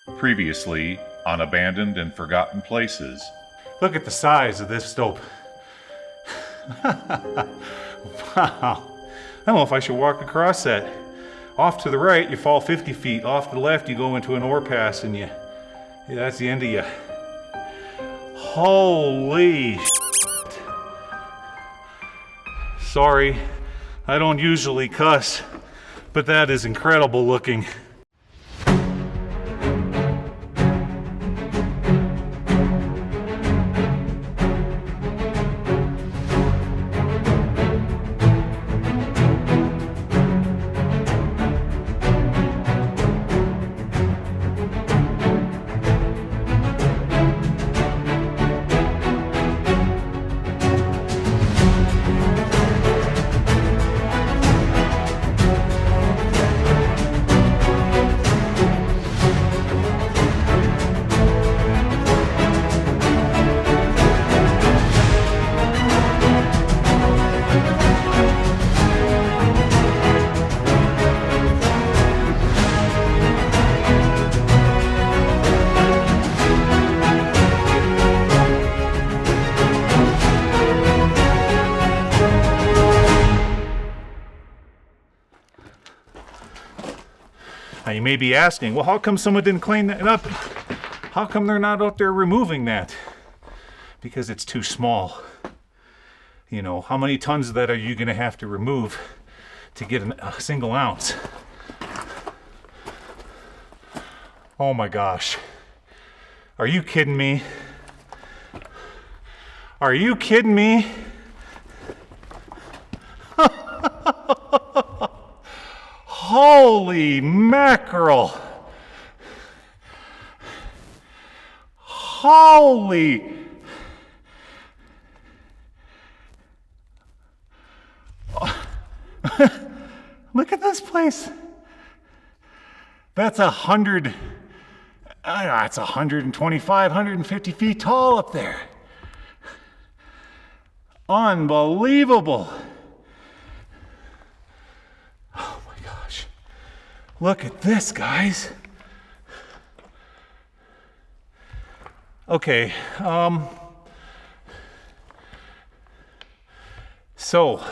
Previously on Abandoned and Forgotten Places. Look at the size of this stope. Wow. I don't know if I should walk across that. Off to the right, you fall 50 feet. Off to the left, you go into an ore pass and that's the end of you. Holy shit. Sorry, I don't usually cuss, but that is incredible looking. Now you may be asking, well, how come someone didn't clean that up? How come they're not out there removing that? Because it's too small. You know, how many tons of that are you going to have to remove to get a single ounce? Oh my gosh. Are you kidding me? Are you kidding me? Holy mackerel! Holy! Look at this place. That's 125, 150 feet tall up there. Unbelievable. Look at this, guys. Okay, so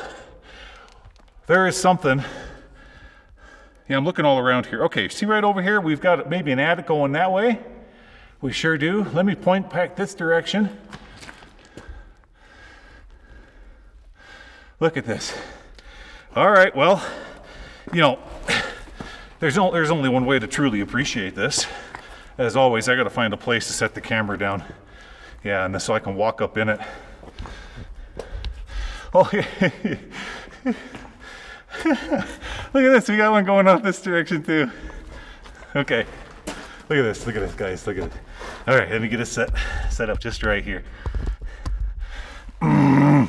there is something. Yeah, I'm looking all around here. Okay, see right over here, we've got maybe an attic going that way. We sure do. Let me point back this direction. Look at this. All right, well, you know, there's only one way to truly appreciate this. As always, I gotta find a place to set the camera down. Yeah, and so I can walk up in it. Oh, look at this, we got one going off this direction too. Okay, look at this, guys, look at it. All right, let me get it set up just right here. Come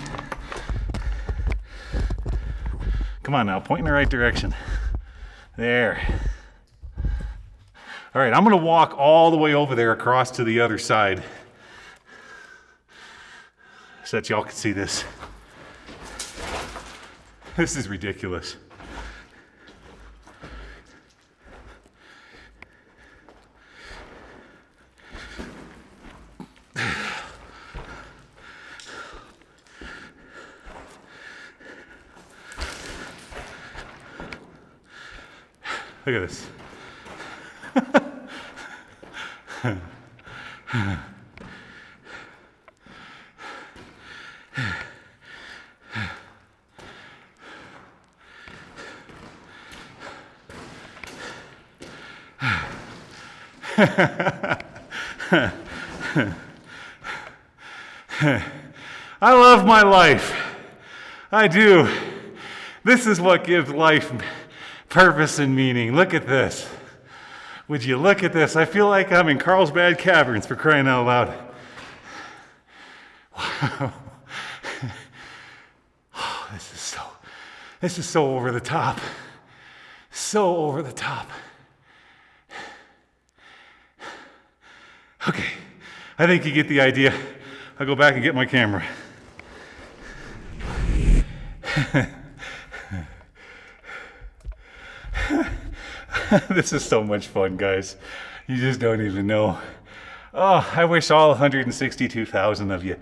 on now, point in the right direction. There. All right, I'm gonna walk all the way over there across to the other side so that y'all can see this. This is ridiculous. Look at this. I love my life. I do. This is what gives life purpose and meaning. Look at this. Would you look at this? I feel like I'm in Carlsbad Caverns, for crying out loud. Wow. Oh, this is so over the top. So over the top. Okay, I think you get the idea. I'll go back and get my camera. This is so much fun, guys. You just don't even know. Oh, I wish all 162,000 of you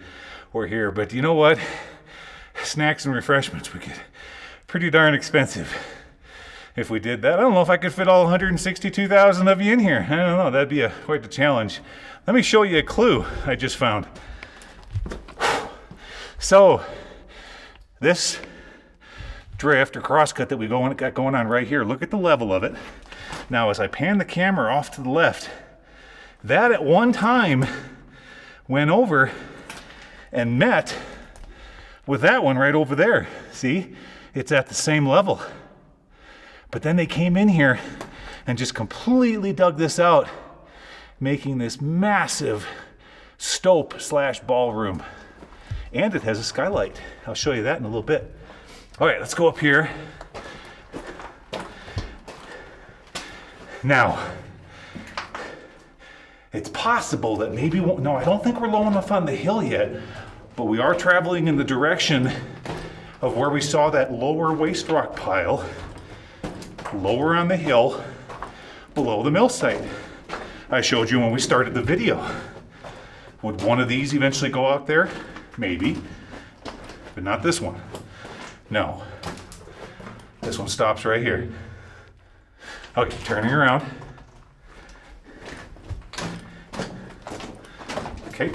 were here, but you know what? Snacks and refreshments would get pretty darn expensive if we did that. I don't know if I could fit all 162,000 of you in here. I don't know, that'd be quite the challenge. Let me show you a clue I just found. So, this drift or crosscut that we got going on right here, look at the level of it. Now, as I pan the camera off to the left, that at one time went over and met with that one right over there. See, it's at the same level. But then they came in here and just completely dug this out, making this massive stope / ballroom. And it has a skylight. I'll show you that in a little bit. All right, let's go up here. Now, it's possible that maybe, no, I don't think we're low enough on the hill yet, but we are traveling in the direction of where we saw that lower waste rock pile, lower on the hill, below the mill site. I showed you when we started the video. Would one of these eventually go out there? Maybe, but not this one. No, this one stops right here. Okay, turning around. Okay.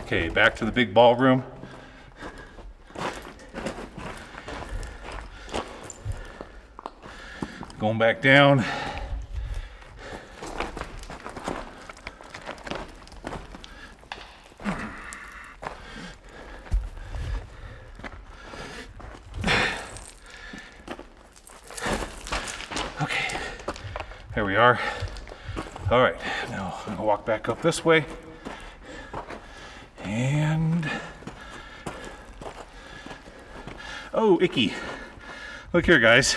Okay, back to the big ballroom. Going back down. Okay, there we are. All right, now I'm gonna walk back up this way. And, oh, icky. Look here, guys.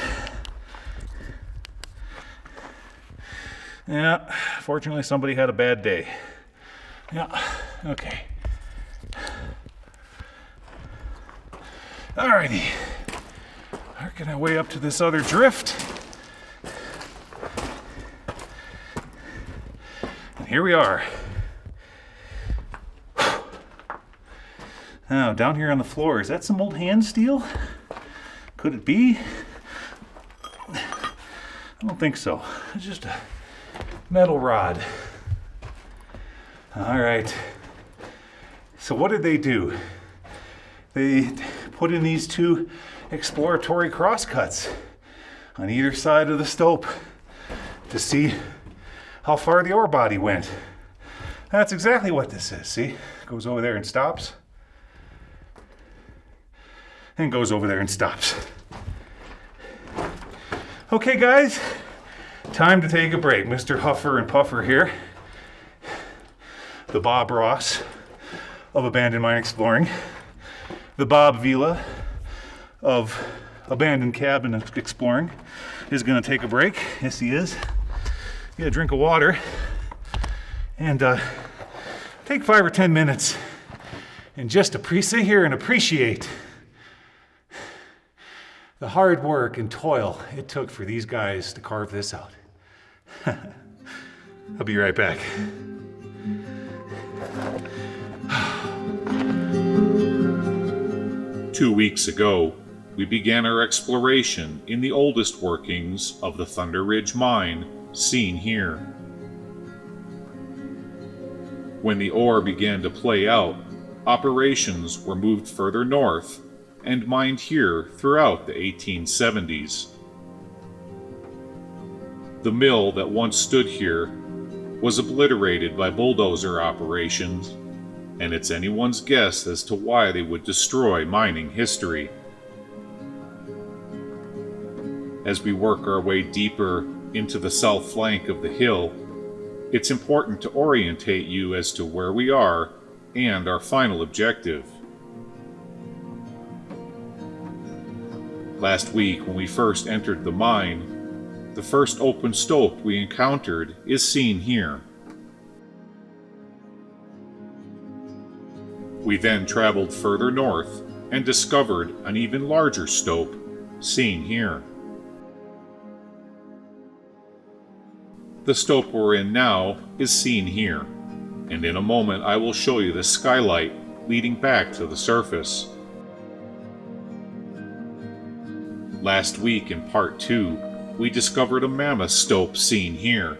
Yeah, fortunately somebody had a bad day. Yeah, okay. Alrighty. Working our way up to this other drift. And here we are. Now, down here on the floor, is that some old hand steel? Could it be? I don't think so. It's just a metal rod. All right. So what did they do? They put in these two exploratory crosscuts on either side of the stope to see how far the ore body went. That's exactly what this is. See? Goes over there and stops. And goes over there and stops. Okay, guys. Time to take a break. Mr. Huffer and Puffer here. The Bob Ross of Abandoned Mine Exploring. The Bob Vila of Abandoned Cabin Exploring is going to take a break. Yes, he is. Get a drink of water. And take 5 or 10 minutes and just sit here and appreciate the hard work and toil it took for these guys to carve this out. I'll be right back. Two weeks ago, we began our exploration in the oldest workings of the Thunder Ridge mine, seen here. When the ore began to play out, operations were moved further north and mined here throughout the 1870s. The mill that once stood here was obliterated by bulldozer operations, and it's anyone's guess as to why they would destroy mining history. As we work our way deeper into the south flank of the hill, it's important to orientate you as to where we are and our final objective. Last week, when we first entered the mine, the first open stope we encountered is seen here. We then traveled further north and discovered an even larger stope, seen here. The stope we're in now is seen here, and in a moment I will show you the skylight leading back to the surface. Last week in part 2, we discovered a mammoth stope seen here,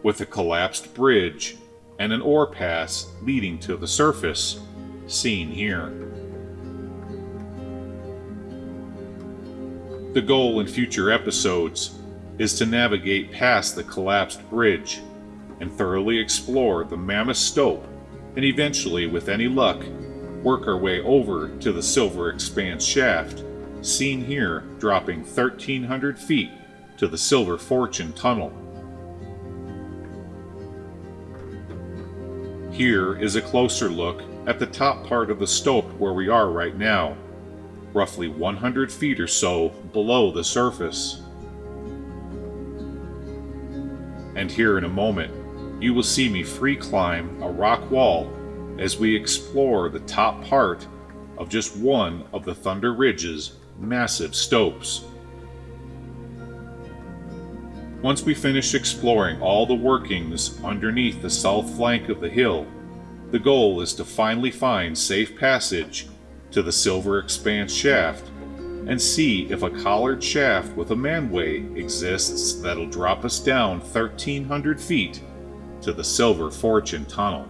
with a collapsed bridge and an ore pass leading to the surface, seen here. The goal in future episodes is to navigate past the collapsed bridge and thoroughly explore the mammoth stope, and eventually, with any luck, work our way over to the Silver Expanse shaft, seen here dropping 1,300 feet to the Silver Fortune tunnel. Here is a closer look at the top part of the stope where we are right now, roughly 100 feet or so below the surface. And here in a moment, you will see me free climb a rock wall as we explore the top part of just one of the Thunder Ridge's massive stopes. Once we finish exploring all the workings underneath the south flank of the hill, the goal is to finally find safe passage to the Silver Expanse shaft and see if a collared shaft with a manway exists that'll drop us down 1,300 feet to the Silver Fortune tunnel.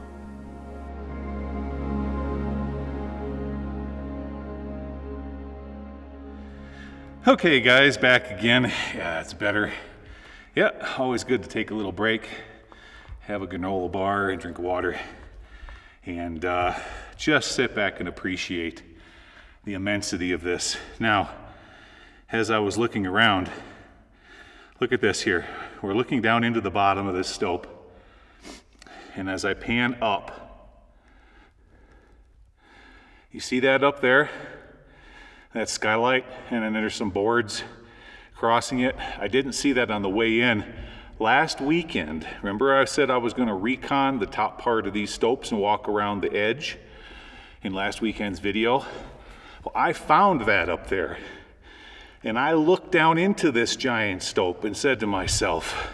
Okay guys, back again. Yeah, that's better. Yeah, always good to take a little break, have a granola bar and drink water, and just sit back and appreciate the immensity of this. Now, as I was looking around, look at this here. We're looking down into the bottom of this stope, and as I pan up, you see that up there? That skylight, and then there's some boards crossing it. I didn't see that on the way in. Last weekend, remember I said I was going to recon the top part of these stopes and walk around the edge in last weekend's video? Well, I found that up there. And I looked down into this giant stope and said to myself,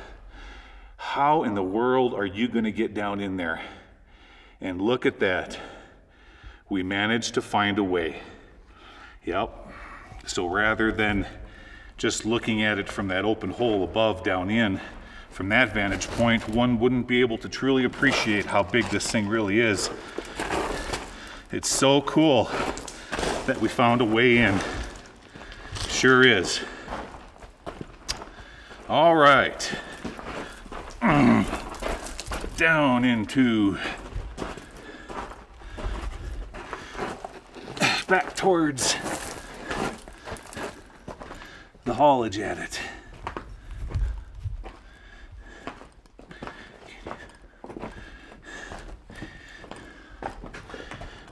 how in the world are you going to get down in there? And look at that. We managed to find a way. Yep. So rather than just looking at it from that open hole above down in, from that vantage point, one wouldn't be able to truly appreciate how big this thing really is. It's so cool that we found a way in. Sure is. All right. Down into, back towards the haulage at it.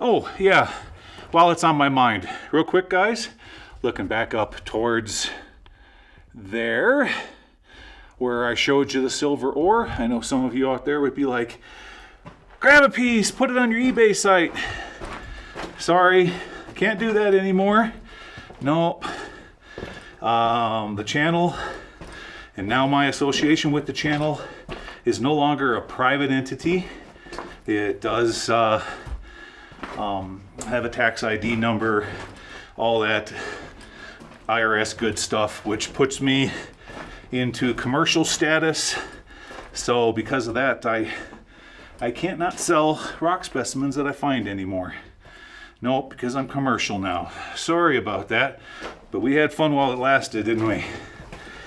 Oh, yeah, while it's on my mind, real quick, guys, looking back up towards there, where I showed you the silver ore. I know some of you out there would be like, grab a piece, put it on your eBay site. Sorry, can't do that anymore. Nope. The channel, and now my association with the channel, is no longer a private entity. It does have a tax ID number, all that IRS good stuff, which puts me into commercial status. So because of that, I can't not sell rock specimens that I find anymore. Nope, because I'm commercial now. Sorry about that, but we had fun while it lasted, didn't we?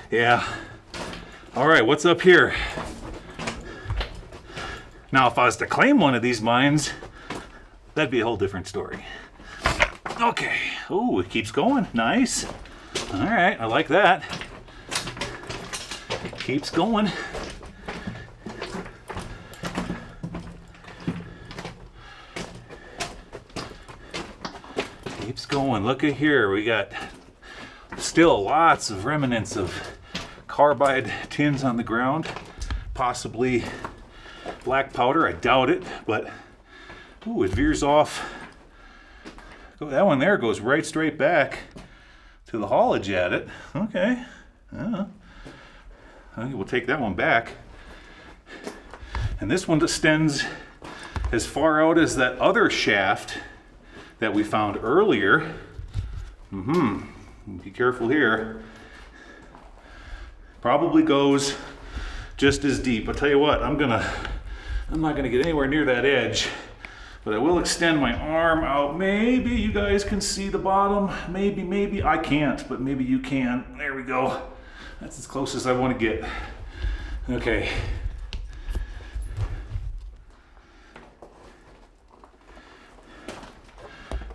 Yeah. All right, what's up here? Now, if I was to claim one of these mines, that'd be a whole different story. Okay. Oh, it keeps going. Nice. All right, I like that. Keeps going. Keeps going. Look at here. We got still lots of remnants of carbide tins on the ground, possibly black powder. I doubt it, but ooh, it veers off. Oh, that one there goes right straight back to the haulage at it. Okay. I think we'll take that one back. And this one extends as far out as that other shaft that we found earlier. Be careful here. Probably goes just as deep. I'll tell you what, I'm not gonna get anywhere near that edge, but I will extend my arm out. Maybe you guys can see the bottom. Maybe I can't, but maybe you can. There we go. That's as close as I want to get. Okay.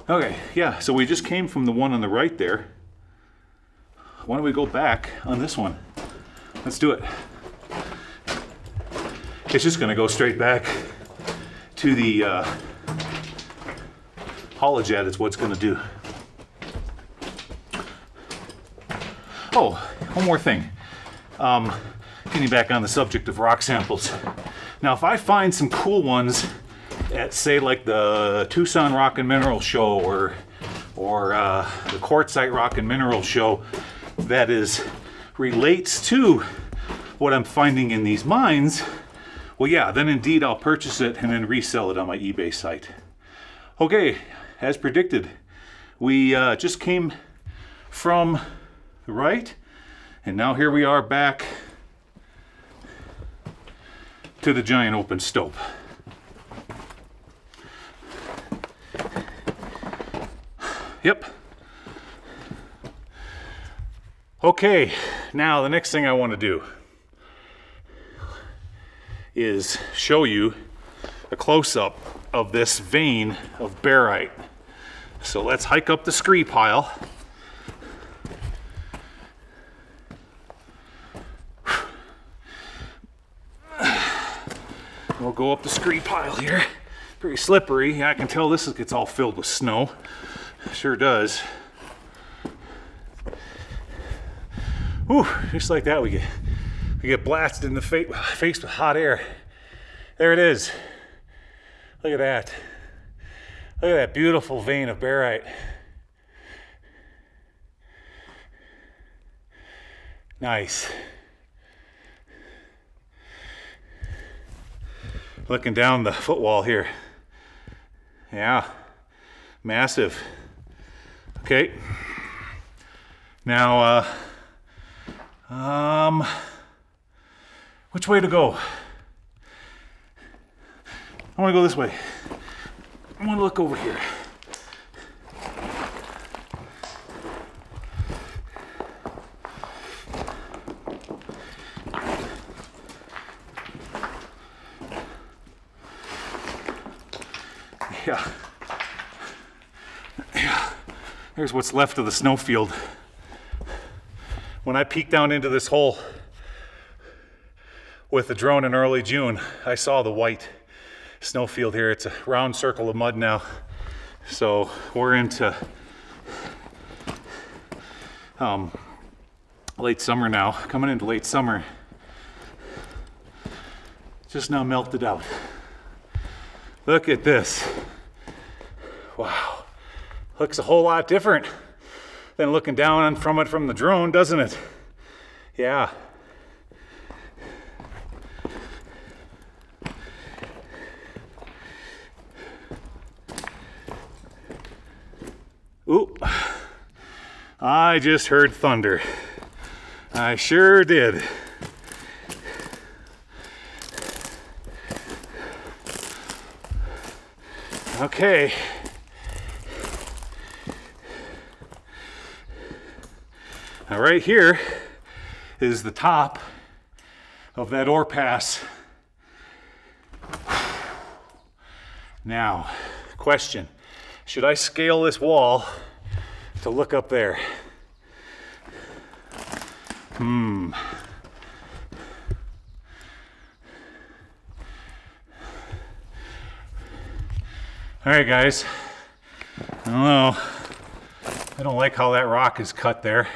Okay, yeah, so we just came from the one on the right there. Why don't we go back on this one? Let's do it. It's just gonna go straight back to the haulage at is what's gonna do. Oh, one more thing. Getting back on the subject of rock samples. Now, if I find some cool ones at, say, like the Tucson Rock and Mineral Show or the Quartzite Rock and Mineral Show that relates to what I'm finding in these mines, well, yeah, then indeed I'll purchase it and then resell it on my eBay site. Okay, as predicted, we just came from the right, and now here we are back to the giant open stope. Yep. Okay, now the next thing I want to do is show you a close-up of this vein of barite. So let's hike up the scree pile. We'll go up the scree pile here. Pretty slippery. Yeah, I can tell this gets all filled with snow. Sure does. Whew, just like that we get blasted in the face with hot air. There it is. Look at that. Look at that beautiful vein of barite. Nice. Looking down the footwall here. Yeah, massive. Okay. Now, which way to go? I want to go this way. I want to look over here. Yeah. There's what's left of the snowfield. When I peeked down into this hole with the drone in early June, I saw the white snowfield here. It's a round circle of mud now. So we're into late summer now, coming into late summer. Just now melted out. Look at this. Wow. Looks a whole lot different than looking down from it from the drone, doesn't it? Yeah. Ooh. I just heard thunder. I sure did. Okay. Now right here is the top of that ore pass. Now, question. Should I scale this wall to look up there? All right, guys. I don't know. I don't like how that rock is cut there.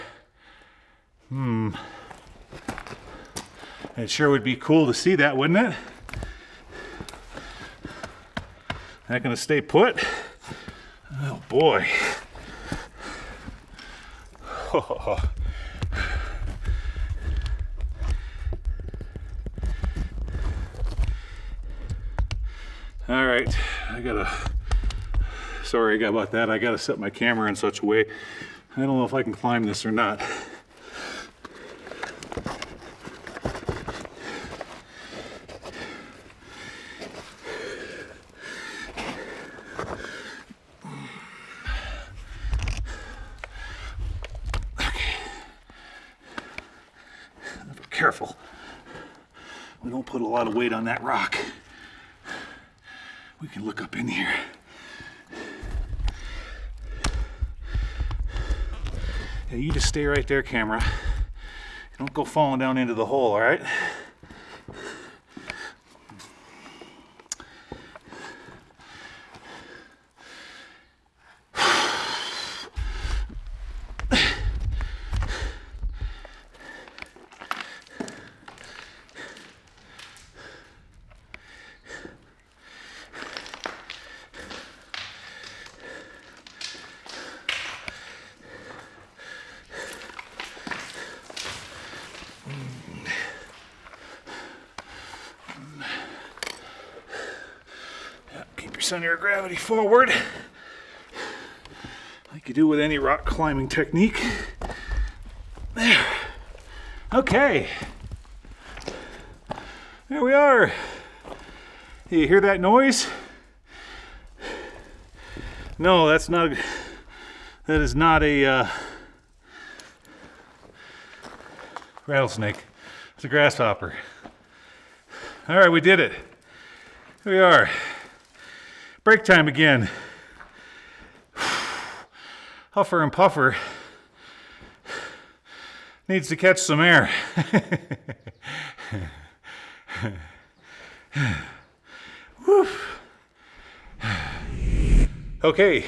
It sure would be cool to see that, wouldn't it? Not gonna stay put? Oh boy. All right, sorry about that. I gotta set my camera in such a way. I don't know if I can climb this or not. Careful. We don't put a lot of weight on that rock. We can look up in here. Yeah, you just stay right there, camera. Don't go falling down into the hole, all right? Center of gravity forward, like you do with any rock climbing technique. There. Okay. There we are. You hear that noise? No, that is not a rattlesnake. It's a grasshopper. All right, we did it. Here we are. Break time again. Huffer and Puffer needs to catch some air. Okay.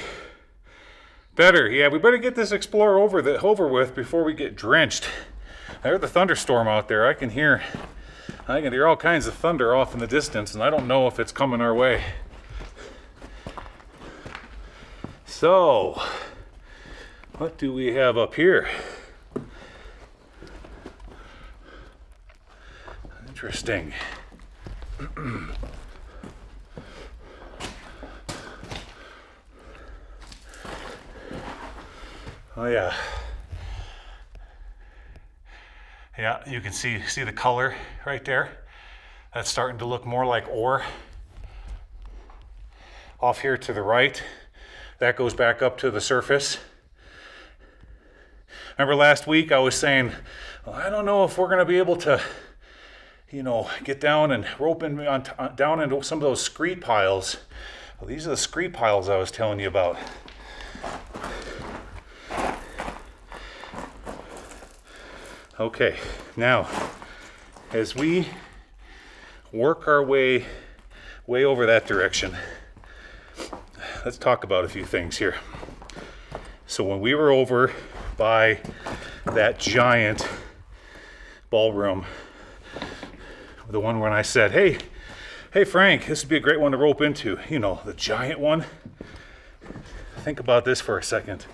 Better. Yeah, we better get this explorer over with before we get drenched. I heard the thunderstorm out there. I can hear all kinds of thunder off in the distance, and I don't know if it's coming our way. So, what do we have up here? Interesting. Oh yeah. Yeah, you can see the color right there. That's starting to look more like ore. Off here to the right, that goes back up to the surface. Remember last week I was saying, well, I don't know if we're going to be able to, get down and rope in down into some of those screed piles. Well, these are the screed piles I was telling you about. Okay, now, as we work our way over that direction, let's talk about a few things here. So when we were over by that giant ballroom, the one when I said, hey Frank, this would be a great one to rope into, the giant one. Think about this for a second.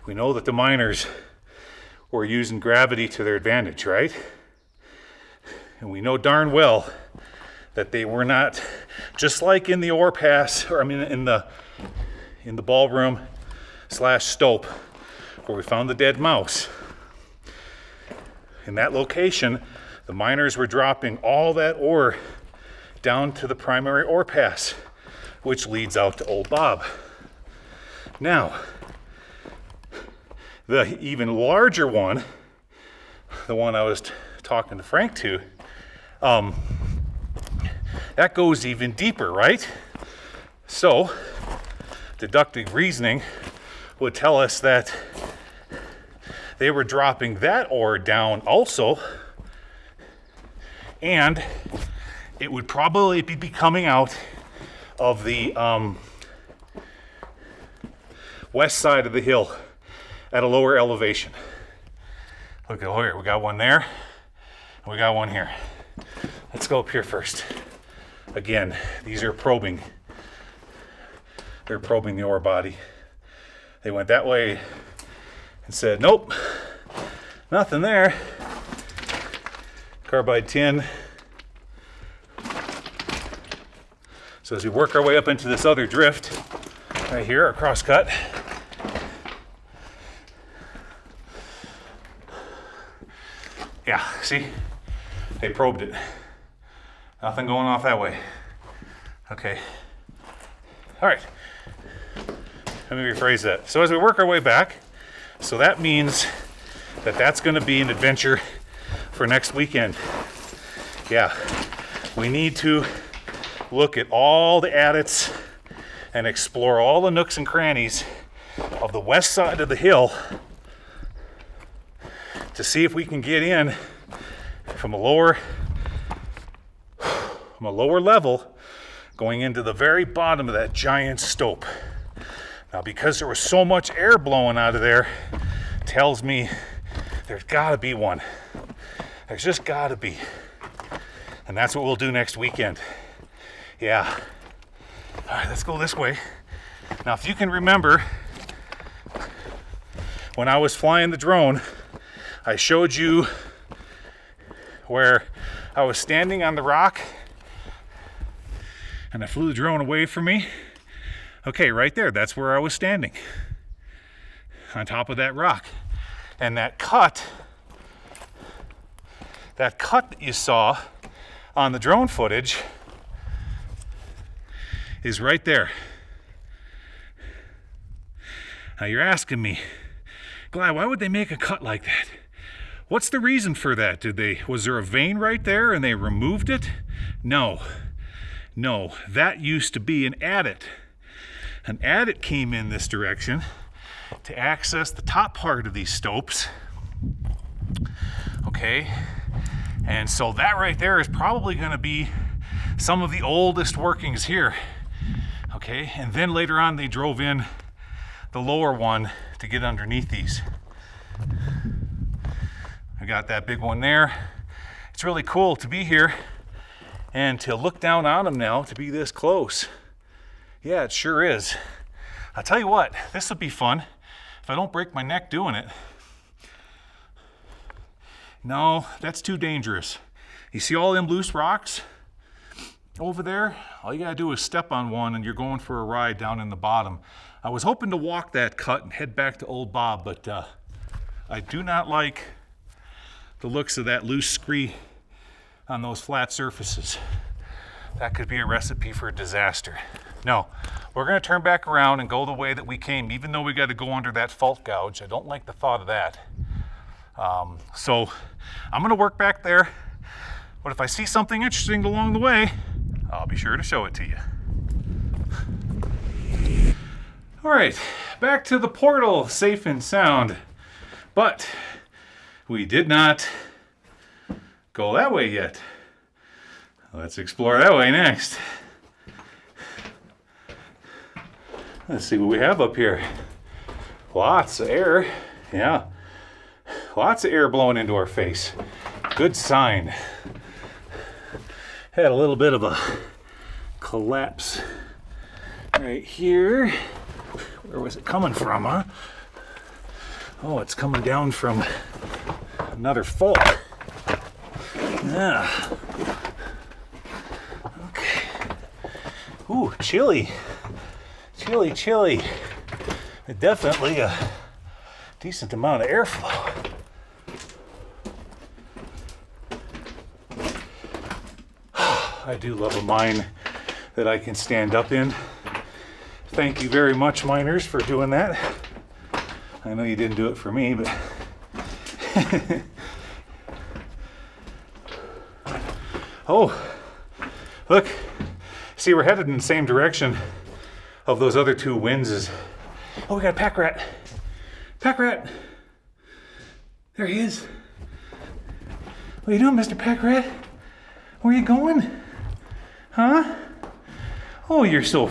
We know that the miners were using gravity to their advantage, right? And we know darn well that they were not, just like in the ore pass, in the ballroom / stope, where we found the dead mouse. In that location, the miners were dropping all that ore down to the primary ore pass, which leads out to Old Bob. Now, the even larger one, the one I was talking to Frank to, that goes even deeper, right? So, deductive reasoning would tell us that they were dropping that ore down also, and it would probably be coming out of the west side of the hill at a lower elevation. Look at here, we got one there, and we got one here. Let's go up here first. Again, these are probing. They're probing the ore body. They went that way and said, nope, nothing there. Carbide tin. So as we work our way up into this other drift, right here, our crosscut, yeah, see, they probed it. Nothing going off that way. Okay. All right. Let me rephrase that. So as we work our way back, so that means that that's going to be an adventure for next weekend. Yeah, we need to look at all the adits and explore all the nooks and crannies of the west side of the hill to see if we can get in from a lower level going into the very bottom of that giant stope. Now, because there was so much air blowing out of there, tells me there's gotta be one. There's just gotta be. And that's what we'll do next weekend. Yeah. All right, let's go this way. Now, if you can remember, when I was flying the drone, I showed you where I was standing on the rock and I flew the drone away from me. Okay, right there, that's where I was standing, on top of that rock. And that cut that you saw on the drone footage is right there. Now you're asking me, Gly, why would they make a cut like that? What's the reason for that? Was there a vein right there and they removed it? No, that used to be an adit. An adit came in this direction to access the top part of these stopes. Okay, and so that right there is probably going to be some of the oldest workings here. Okay, and then later on they drove in the lower one to get underneath these. I got that big one there. It's really cool to be here and to look down on them now, to be this close. Yeah, it sure is. I'll tell you what, this will be fun if I don't break my neck doing it. No, that's too dangerous. You see all them loose rocks over there? All you gotta do is step on one and you're going for a ride down in the bottom. I was hoping to walk that cut and head back to Old Bob, but I do not like the looks of that loose scree on those flat surfaces. That could be a recipe for a disaster. No, we're gonna turn back around and go the way that we came, even though we gotta go under that fault gouge. I don't like the thought of that. So I'm gonna work back there, but if I see something interesting along the way, I'll be sure to show it to you. All right, back to the portal, safe and sound. But we did not go that way yet. Let's explore that way next. Let's see what we have up here. Lots of air, yeah. Lots of air blowing into our face. Good sign. Had a little bit of a collapse right here. Where was it coming from, huh? Oh, it's coming down from another fault. Yeah. Okay. Ooh, chilly. Chilly. Definitely a decent amount of airflow. I do love a mine that I can stand up in. Thank you very much, miners, for doing that. I know you didn't do it for me, but oh, look. See, we're headed in the same direction of those other two winds. Oh, we got a pack rat. Pack rat. There he is. What are you doing, Mr. Pack Rat? Where are you going? Huh? Oh, you're so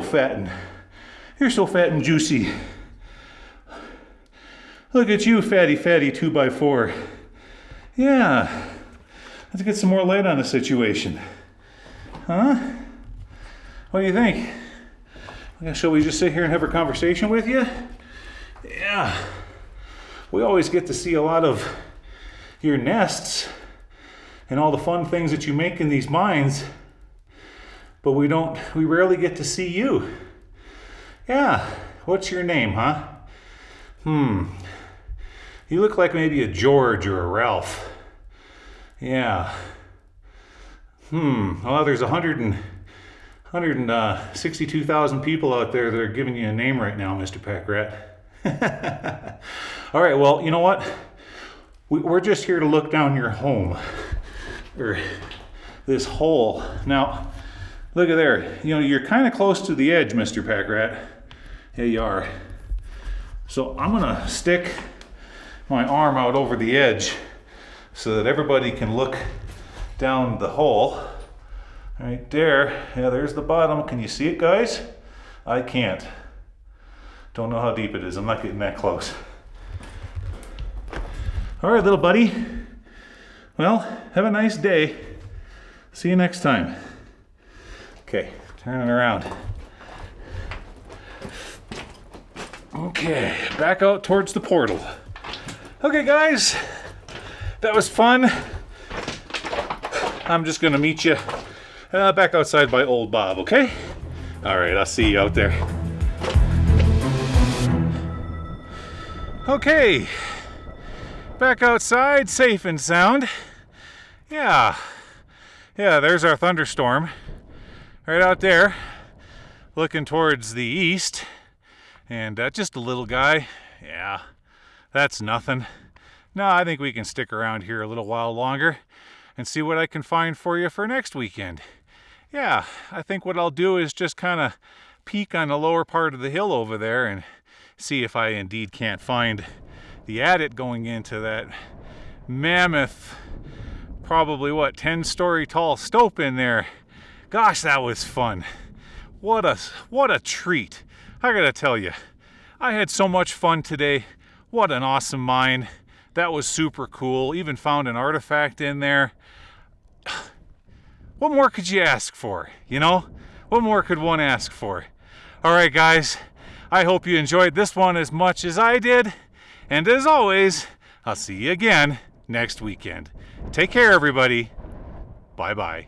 fat and juicy. Look at you, fatty 2x4. Yeah. Let's get some more light on the situation. Huh? What do you think? Shall we just sit here and have a conversation with you? Yeah. We always get to see a lot of your nests and all the fun things that you make in these mines, but we rarely get to see you. Yeah. What's your name, huh? You look like maybe a George or a Ralph. Yeah. Well, there's 162,000 people out there that are giving you a name right now, Mr. Packrat. All right, well, you know what? We're just here to look down your home, or this hole. Now, look at there. You know, you're kind of close to the edge, Mr. Packrat. Yeah, you are. So I'm gonna stick my arm out over the edge so that everybody can look down the hole. Right there. Yeah, there's the bottom. Can you see it, guys? I can't. Don't know how deep it is. I'm not getting that close. All right, little buddy. Well, have a nice day. See you next time. Okay, turning around. Okay, back out towards the portal. Okay, guys, that was fun. I'm just gonna meet you back outside by old Bob, okay? All right, I'll see you out there. Okay, back outside, safe and sound. Yeah, there's our thunderstorm. Right out there, looking towards the east. And just a little guy. Yeah, that's nothing. No, I think we can stick around here a little while longer and see what I can find for you for next weekend. Yeah, I think what I'll do is just kind of peek on the lower part of the hill over there and see if I indeed can't find the adit going into that mammoth, probably 10-story tall stope in there. Gosh, that was fun. What a treat. I gotta tell you, I had so much fun today. What an awesome mine. That was super cool. Even found an artifact in there. What more could you ask for, you know? What more could one ask for? All right, guys, I hope you enjoyed this one as much as I did. And as always, I'll see you again next weekend. Take care, everybody. Bye-bye.